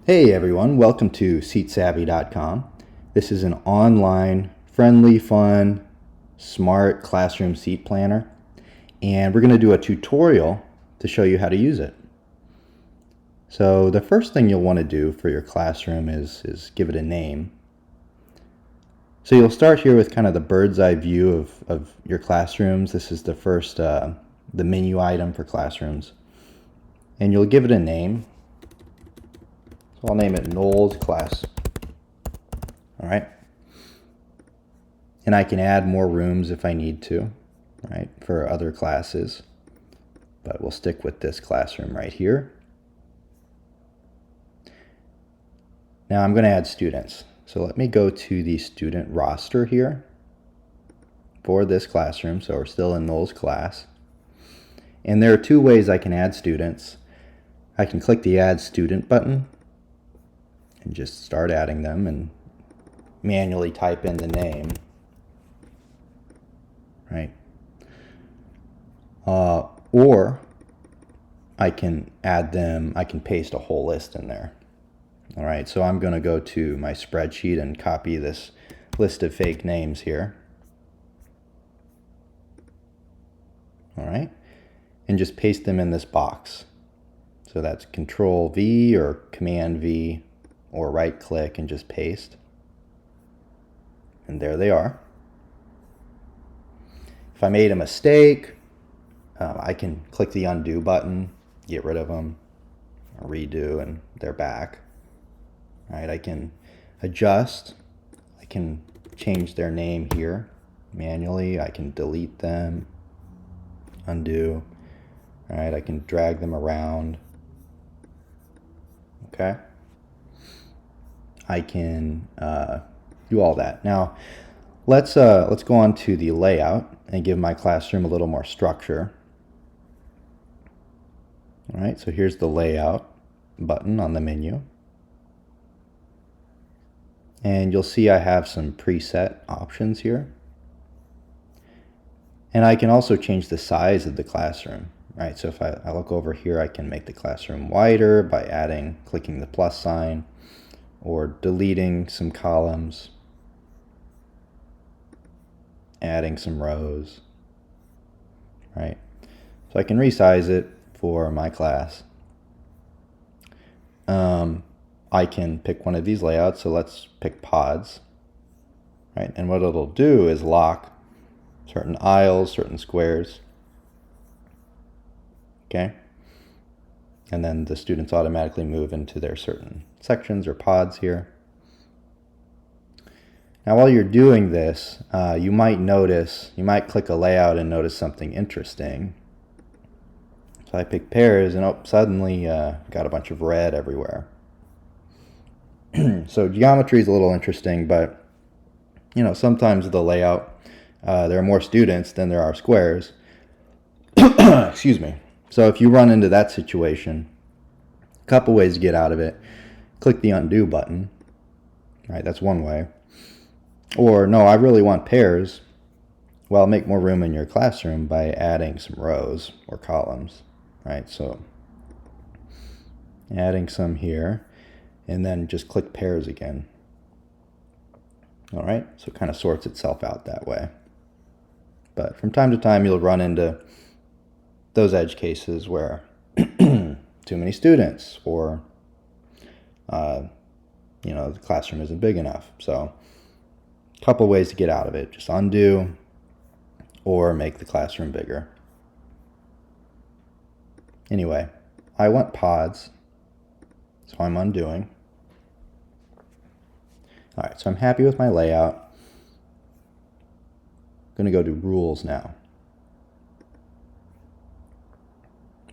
Hey everyone, welcome to SeatSavvy.com. This is an online, friendly, fun, smart classroom seat planner, and we're going to do a tutorial to show you how to use it. So the first thing you'll want to do for your classroom is give it a name. So you'll start here with kind of the bird's eye view of your classrooms. This is the first, the menu item for classrooms. And you'll give it a name. So I'll name it Noel's class. All right. And I can add more rooms if I need to, right, for other classes. But we'll stick with this classroom right here. Now I'm going to add students. So let me go to the student roster here for this classroom. So we're still in Noel's class. And there are two ways I can add students. I can click the Add Student button and just start adding them and manually type in the name, right? Or I can add them, I can paste a whole list in there. All right, so I'm going to go to my spreadsheet and copy this list of fake names here. All right, and just paste them in this box. So that's Control V or Command V, or right click and just paste. And there they are. If I made a mistake, I can click the undo button, get rid of them, redo, and they're back. All right, I can adjust. I can change their name here manually. I can delete them, undo. All right, I can drag them around. Okay. I can do all that. Now, let's go on to the layout and give my classroom a little more structure. All right, so here's the layout button on the menu. And you'll see I have some preset options here. And I can also change the size of the classroom, right? So if I look over here, I can make the classroom wider by clicking the plus sign, or deleting some columns, adding some rows, right? So I can resize it for my class. I can pick one of these layouts, so let's pick pods, right? And what it'll do is lock certain aisles, certain squares, okay? And then the students automatically move into their certain sections or pods here. Now while you're doing this, you might click a layout and notice something interesting. So I pick pairs and suddenly got a bunch of red everywhere. So geometry is a little interesting, but sometimes the layout, there are more students than there are squares. Excuse me. So if you run into that situation, a couple ways to get out of it. Click the undo button, right? That's one way. Or no, I really want pairs. Well, make more room in your classroom by adding some rows or columns, right? So adding some here, and then just click pairs again. All right, so it kind of sorts itself out that way. But from time to time, you'll run into those edge cases where too many students, or the classroom isn't big enough. So a couple ways to get out of it: just undo or make the classroom bigger. Anyway, I want pods, so I'm undoing. All right, so I'm happy with my layout. I'm going to go to rules now.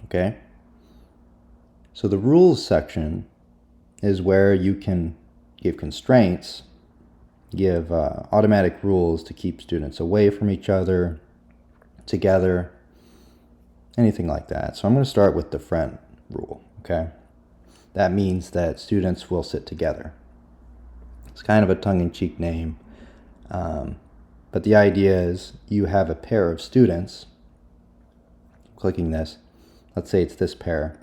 Okay, so the rules section is where you can give constraints, give automatic rules to keep students away from each other, together, anything like that. So I'm going to start with the friend rule, okay? That means that students will sit together. It's kind of a tongue-in-cheek name, but the idea is you have a pair of students, clicking this, let's say it's this pair,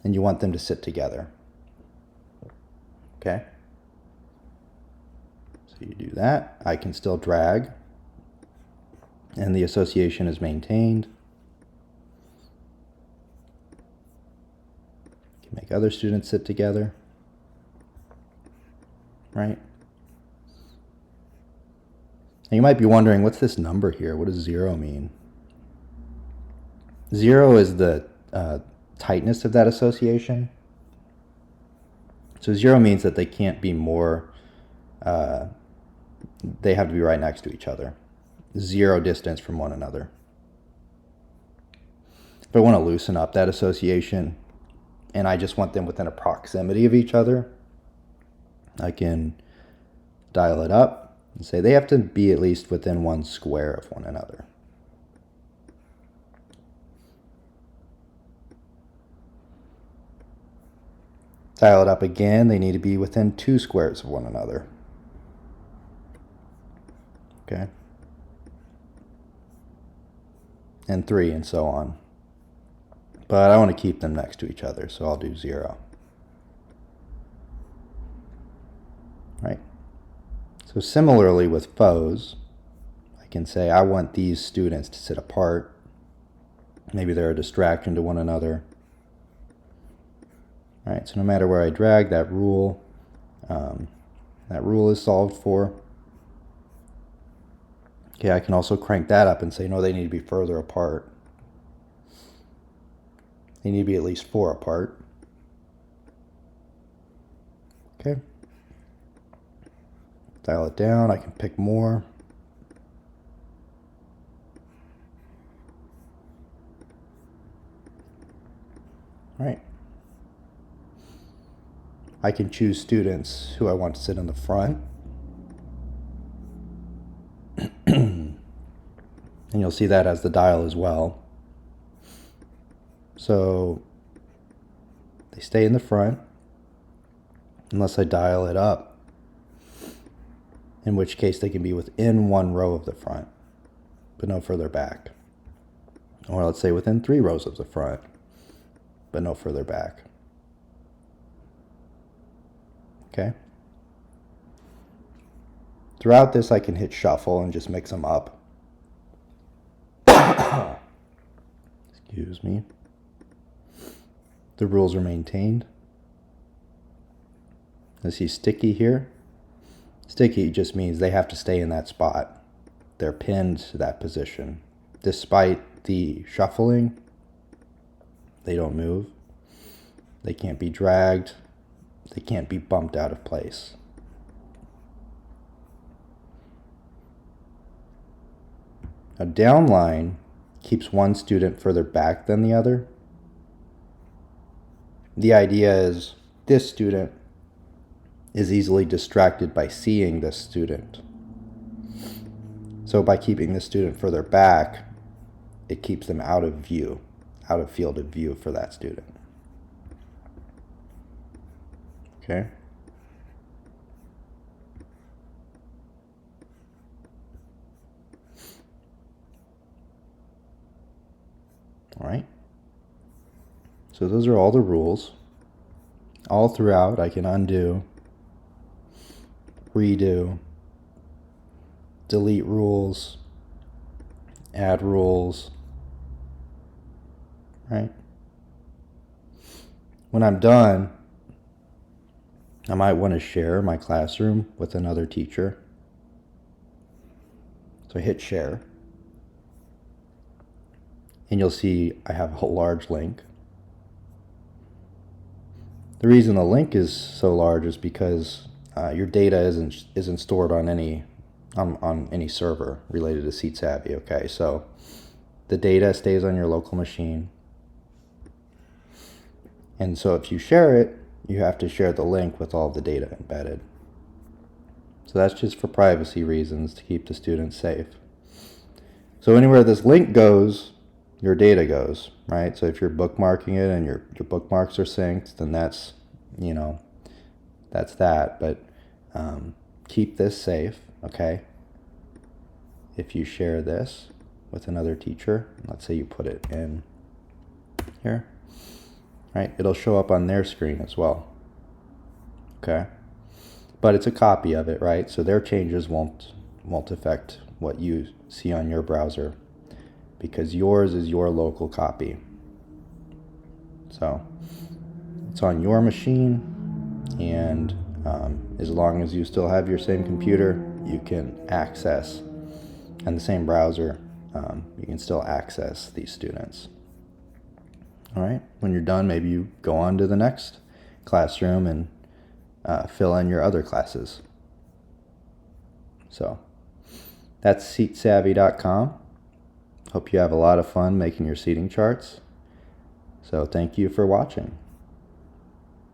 and you want them to sit together. Okay. So you do that. I can still drag, and the association is maintained. You can make other students sit together, right? And you might be wondering, what's this number here? What does 0 mean? 0 is the tightness of that association. So 0 means that they can't be more, they have to be right next to each other. 0 distance from one another. If I want to loosen up that association and I just want them within a proximity of each other, I can dial it up and say they have to be at least within 1 square of one another. Dial it up again, they need to be within 2 squares of one another. Okay. And 3, and so on. But I want to keep them next to each other, so I'll do 0. Right. So similarly with foes, I can say I want these students to sit apart. Maybe they're a distraction to one another. All right, so no matter where I drag, that rule is solved for. Okay, I can also crank that up and say, no, they need to be further apart. They need to be at least 4 apart. Okay. Dial it down, I can pick more. All right. I can choose students who I want to sit in the front. And you'll see that as the dial as well. So they stay in the front unless I dial it up, in which case they can be within 1 row of the front, but no further back. Or let's say within 3 rows of the front, but no further back. Okay. Throughout this, I can hit shuffle and just mix them up. Excuse me. The rules are maintained. I see sticky here. Sticky just means they have to stay in that spot. They're pinned to that position. Despite the shuffling, they don't move. They can't be dragged. They can't be bumped out of place. A downline keeps one student further back than the other. The idea is this student is easily distracted by seeing this student. So by keeping this student further back, it keeps them out of view, out of field of view for that student. Okay. All right. So those are all the rules. All throughout, I can undo, redo, delete rules, add rules, right? When I'm done, I might want to share my classroom with another teacher. So I hit share. And you'll see I have a large link. The reason the link is so large is because your data isn't stored on any server related to SeatSavvy. Okay, so the data stays on your local machine, and so if you share it, you have to share the link with all the data embedded. So that's just for privacy reasons, to keep the students safe. So anywhere this link goes, your data goes, right? So if you're bookmarking it and your bookmarks are synced, then that's, that's that. But keep this safe, okay? If you share this with another teacher, let's say you put it in here, right? It'll show up on their screen as well, okay? but it's a copy of it, right? So their changes won't affect what you see on your browser, because yours is your local copy. So it's on your machine, and as long as you still have your same computer, you can access, and the same browser, you can still access these students. All right, when you're done, maybe you go on to the next classroom and fill in your other classes. So that's SeatSavvy.com. Hope you have a lot of fun making your seating charts. So thank you for watching.